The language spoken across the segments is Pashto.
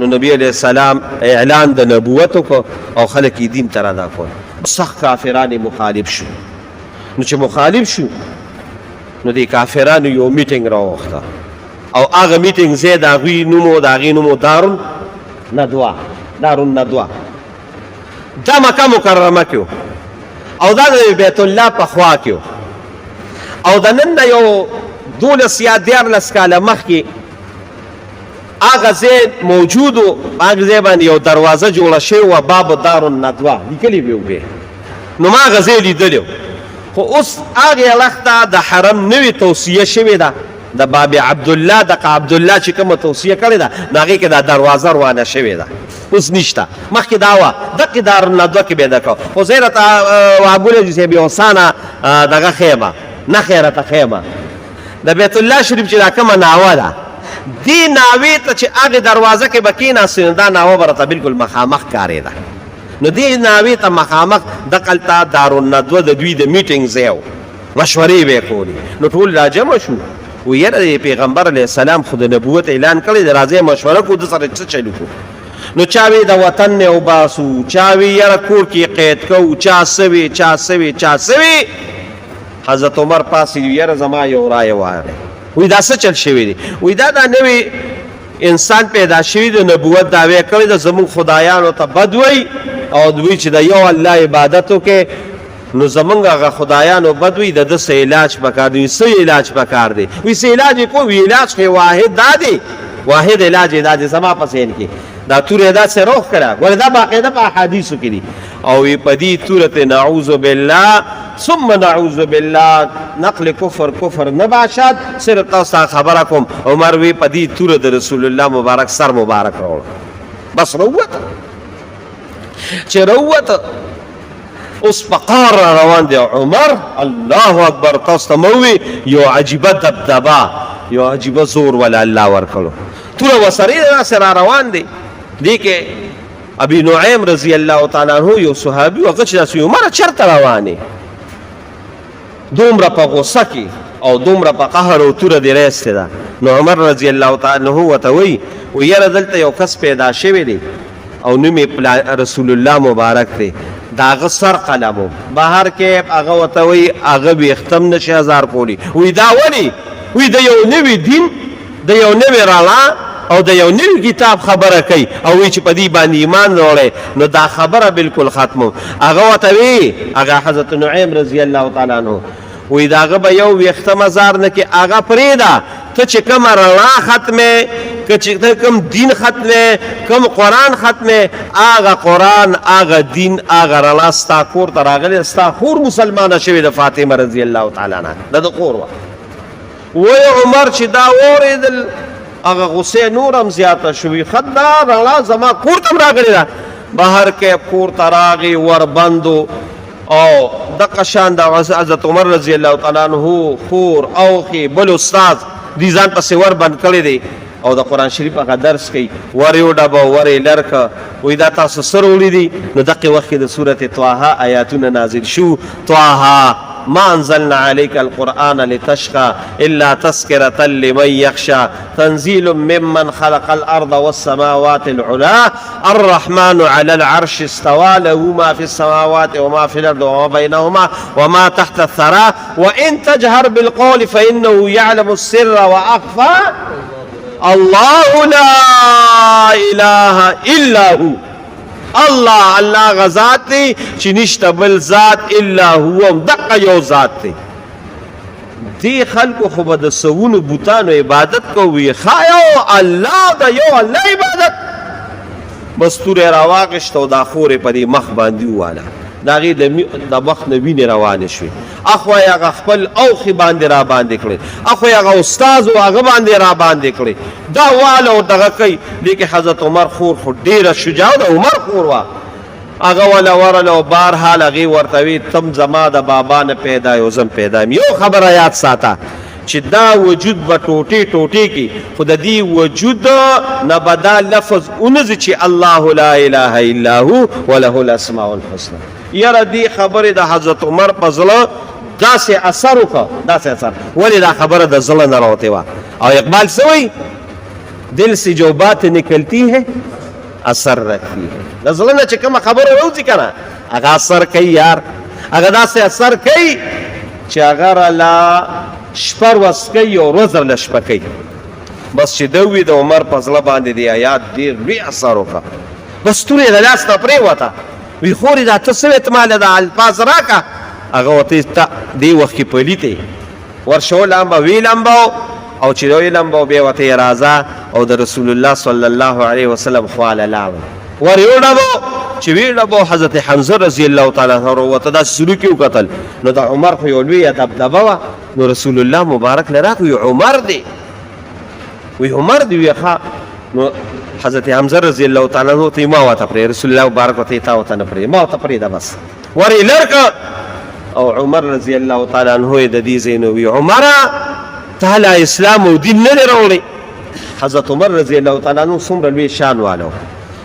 نو نبی علیہ السلام اعلان د نبوت وکړ او خلک یې دین ته رادا کول. سخت کافران مخالف شو. نو چې مخالف شو نو دې کافرانو یو میټینګ راوغوښته او هغه میټینګ ځای د هغوی نوم و دارالندوه. دا مکه مکرمه کې او دا د بیت الله په خوا کې او د نن نه یو 12 یا 14 کاله مخکې هغه ځای موجود و. هغه ځای باندې یو دروازه جوړه شوې وه، باب دارالندوه لیکلي به وې. نو ما هغه ځای لیدلی و، خو اوس هغې لخته د حرم نوې توصیه شوې ده د باب عبدالله. دغه عبدالله چې کومه توصیه کړې ده نو هغې کې دا دروازه روانه شوې ده، اوس نشته. مخکې دا وه دقې دارالندوه کې به یې ده کو. خو زه یې راته وهابونه صاحب یو سانه دغه خیمه نښې یې راته خیمه د بیت الله شریف چې دا کومه ناوه ده دې ناوې ته چې هغې دروازه کې به کېناستې نو دا ناوه به راته بلکل مخامخ ښکارېده. نو دې ناوې ته مخامخ دقلته دارالندوه د دوی د میټینګ ځای و، مشورې به یې کولې. نو ټول راجمع شو، و یاره پیغمبر علیه السلام خو د نبوت اعلان کړی دی، راځئ مشوره کړو د سره څه چل وکړو. نو چا وی د وطن نه وباسو، چا وی یاره کور کې قید کوو، چا څه وی. حضرت عمر پاسې یاره زما یو رایه وایه، وی دا څه چل شوی دی؟ وی دا نوی انسان پیدا شوی د نبوت دعوی کړی د زمون خدایانو ته بد وی او دوی چې د یو الله عبادت وکړي نو زمونږ هغه خدایانو بد وي، د ده څه علاج پکار دی. څه علاج پکار دی؟ وی څه علاج یې کوو؟ وی علاج خو واحد دا دی، واحد علاج یې دا دی زما په ذهن کې دا توره دا څه روح کړه. ولې دا باقاعده په احادیثو کې دي او وی په دې تورته نعوذ بالله ثم نعوذ بالله نقل کفر نه باشد. صرف تاسو ته خبره کوم، عمر وی په دې توره د رسول الله مبارک سر مبارک راوړ، بس روته. چې روته اوس په قار روان دی عمر، الله اکبر. تاسو ته موي یو عجیبه دبدبه، یو عجیبه زور ولا الله ورکړو. توره وسره سره روان دی. دې کې ابي نعیم رضی الله تعالی عنہ یو صحابي وغه چې داسې عمر چرته روانې دومره په غوسه کې او دومره په قهر او توره دې رایسته ده. نو عمر رضی الله تعالی عنہ ورته وایي یاره دلته یو کس پیدا شوی دی او نوم یې رسول الله مبارک دی، د هغه سر قلم و بهر کې هغه ورته وایي هغه ویښتم نشي هزار کولی. وی دا ولې؟ وی د یو نوي دین، د یو نوي رڼا او د یو نوي کتاب خبره کوي او وی چې په دې باندې ایمان راوړی نو دا خبره بالکل ختمه. هغه ورته وی، هغه حضرت نعیم رضی الله تعالی عنہ وی د هغه به یو ویښته مزار نه کې هغه پرېږده، ته چې کومه رڼا ختمې، که چې کوم دین ختمې، کوم قرآن ختمې، هغه قرآن، هغه دین، هغه رڼا ستا کور ته راغلی، ستا خور مسلمانه شوې د فاطمه رضی الله تعالی عنها د ده خور وه. وی عمر چې دا واورېدل هغه غصې نور هم زیاته شوي، ښه دا رڼا زما کور ته هم راغلې ده. بهر کې کور ته راغی وربندو او دغه شان د حضرت عمر رضی الله تعالی عنہ خور اوخې بل استاد دې ځان پسې وربند کړی دی او د قرآن شریف هغه درس کوي. ور یې وډبه ور یې لرکه، وایي دا تاسو څه راوړي دي؟ نو دقې وخت کې د سورت طه آیاتونه نازل شو. طه ما انزلنا عليك القرآن لتشقى الا تذكرة لمن يخشى تنزيل ممن خلق الارض والسماوات العلى الرحمن على العرش استوى له ما في السماوات وما في الارض وما بينهما وما تحت الثرى وان تجهر بالقول فانه يعلم السر واخفى الله لا اله الا هو. الله غزات دی چې نشته بل ذات الا هو، دقه یو ذات دی. دی خلکو خو به د سوونو بوتانو عبادت کوي، خایو الله د یو الله عبادت. بس تورې راواغشته او دا خورې په دې مخ باندې وواله، د هغې د مخ نه وینې روانې شوې. اخوا یې هغه خپل اوښې باندې را باندې کړې، اخوا یې هغه استاذ و هغه باندې را باندې کړې، دا واله او دغه کوي. دې کې حضرت عمر خور خو ډېره شجاع د عمر خور وه، هغه وله ورله او بهرحال هغې ورته وي تم زما د بابا نه پیدا یو زم پیدا یم. یو خبره یاد ساته چې دا وجود به ټوټې ټوټې کې، خو د دې وجود نه به دا لفظ ونځي چې الله لا اله الا هو وله الاسماء الحسنى. یاره دې خبرې د حضرت عمر په زړه داسې اثر وکړه، داسې اثر. ولې دا خبره د زړه نه راوتې وه. او اقبال څه وایي؟ دل سے جو بات نکلتی ہے اثر رکھتی ہے. د زړه نه چې کومه خبره راوځي که نه هغه اثر کوي یار. هغه داسې اثر کوي چې هغه راله شپه ورځ کوي او ورځ راله شپه کوي. بس چې ده ووي د عمر په زړه باندې د آیات ډېر لوی اثر وکړه. بس تورې د لاس نه پرېوته. وی خورې دا ته څه وې ته ماله دا الفاظ راکړه. هغه ورته دې وخت کې پلیتې ورشه ولامبه ویې لامبه او چې ویې لامبه بیا ورته یې راځه او د رسول الله صلی الله علیه وسلم خواله لاړه. ور یې وډبو چې ویې ډبو حضرت حمزه رضی الله تعالی عنه ورته داسې سلوک یې وکتل. نو د عمر خو یو لویه دبدبه وه. نو رسول الله مبارک له راغی وی عمر دی. وی عمر دی. وی ښه. نو حضرت حمزه رضی الله تعالی عنه ته ما ورته پرېږده. رسول الله مبارک ورته تا ورته نه پرېږده. ما ورته پرېږده بس. ور یې لر کړ او عمر رضی الله تعالی عنه یې د دې ځای نه وی عمره تا لا اسلام او دین نه دی راوړی. حضرت عمر رضی الله تعالی عنه څومره لوی شان والا و،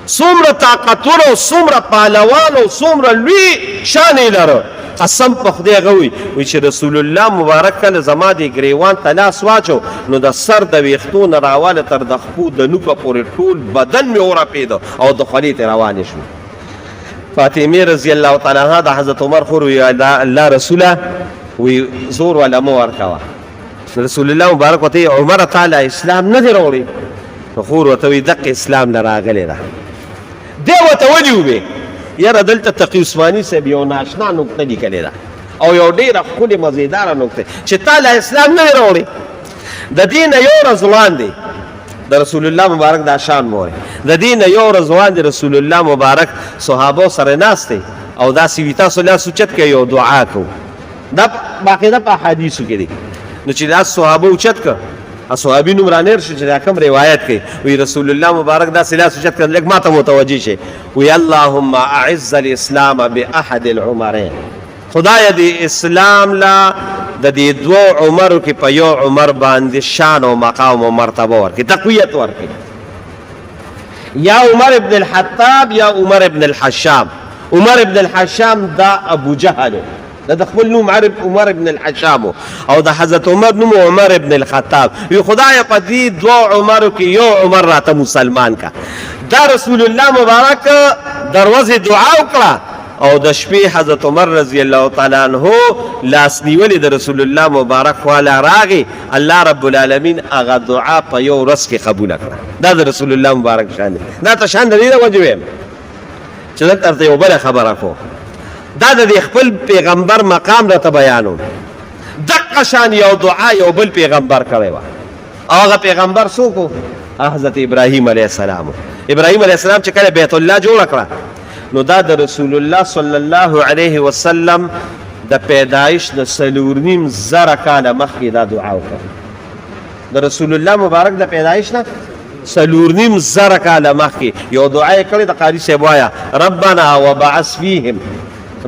څومره طاقتور او څومره پهلوان او څومره لوی شان یې لره. قسم په خدای هغه وی چې رسول الله مبارک کله زما د ګریوان ته لاس واچو نو د سر د ویښتو نه راواله تر د خپو د نوکه پورې ټول بدن مې ورپېده او د خولې ته روانې شو. فاطمه رضی الله تعالی عنها د حضرت عمر خور وی الله رسوله وی زور ولا مو ورکوه. رسول الله مبارک ورته عمر تعالی اسلام نه دی راوړی. نو خور ورته وی دقه اسلام نه راغلی ده. دی ورته ولې ووې یاره دلته تقي عثماني صاحب یو ناشنا نکته لیکلې ده او یو ډېره ښکلې مزیداره نکته چې تا له اسلام نه دی راوړی. د دې نه یو ورځ وړاندې د رسول الله مبارک دا شان مورې د دې نه یو ورځ وړاندې رسول الله مبارک صحابو سره ناست دی او داسې وي تاسو لاس اوچت کړئ یو دعا کوو. دا باقاعده په احادیثو کې دی. نو چې لاس صحابه اوچت کړ صحابي نوم رانیر شو چې دا کوم روایت کوي وی رسول الله مبارک داسې لاس اوچت کړ لږ ما ته متوجه شي وی اللهم اعز الاسلام باحد العمرین. خدای دې اسلام لا د دې دوه عمرو کې په یو عمر باندې شان او مقام او مرتبه ورکړي تقویت ورکړي. یا عمر ابن الخطاب یا عمر ابن الحشام. عمر ابن الحشام دا ابو جهل د خپل نوم عمر ابن الحشام او د حضرت عمر نوم عمر ابن الخطاب. وی خدای په دې دوه عمرو کې یو عمر راته مسلمان کا. دا رسول الله مبارک دروازه دعا وکړه او د شپې حضرت عمر رضی الله تعالی عنہ لاس نیولې د رسول الله مبارک والا راغی. الله رب العالمین هغه دعا په یو ورځ کې قبول کړه. دا د رسول الله مبارک شان دی. دا ته شان دی نه وجویم چې دلته یو بل خبره کو دا د خپل پیغمبر مقام راته بیانو. دقه شان یو دعا یو بل پیغمبر کړی و. هغه پیغمبر څوک و؟ حضرت ابراهیم علیه السلام. ابراهیم علیه السلام چې کله بیت الله جوړ کړه نو دا د رسول الله صلی الله علیه وسلم د پیدایش د 4.5 کاله مخکې دا دعا وکړه. د رسول الله مبارک د پیدایش نه 4.5 کاله مخکې یو دعا یې کړې د قاري صاحب وایه ربنا وبعث فیهم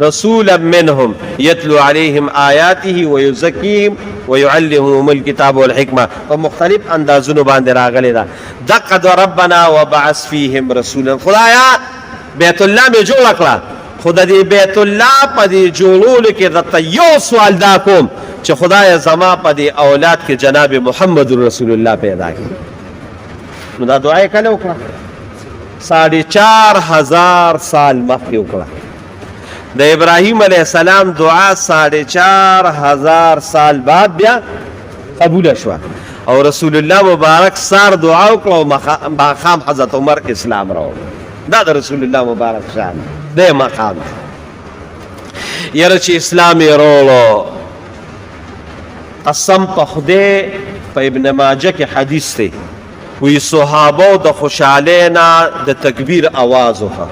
رسولا منهم يتلو عليهم آياته ويزكيهم ويعلمهم الكتاب والحكمة. په مختلف اندازونو باندې راغلي ده. دقه ربنا وبعث فيهم رسولا. خدایا بیت الله مې جوړ کړه خو د دې بیت الله په دې جوړولو کې درته یو سوال دا کوم چې خدای زما په دې اولاد کې جناب محمد رسول الله پیدا کړي. نو دا دعا یې کله وکړه؟ 4,500 سال مخکې وکړه. د ابراهیم علیه السلام دعا 4,500 سال بعد بیا قبول شوه او رسول الله مبارک سار دعا وکړه او ماښام حضرت عمر اسلام راوړ. دا د رسول الله مبارک شان دی مقام. یاره چې اسلام یې راوړو قسم په خدای په ابن ماجه کې حدیث دی وی صحابو د خوشحالۍ نه د تکبیر آواز وکړه.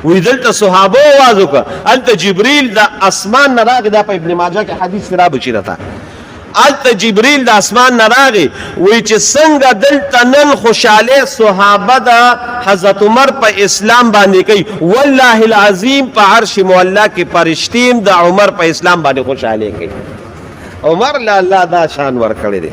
وی دلته صحابه آواز وکړه هلته جبریل د اسمان نه راغی. دا په ابن ماجه کې حدیث را بچی راته هلته جبریل د اسمان نه راغی وی چې څنګه دلته نن خوشحاله صحابه د حضرت عمر په اسلام باندې کوي والله العظیم په عرش معلا کې فرشتیم د عمر په اسلام باندې خوشحاله کوي. عمر له الله دا شان ورکړی دی.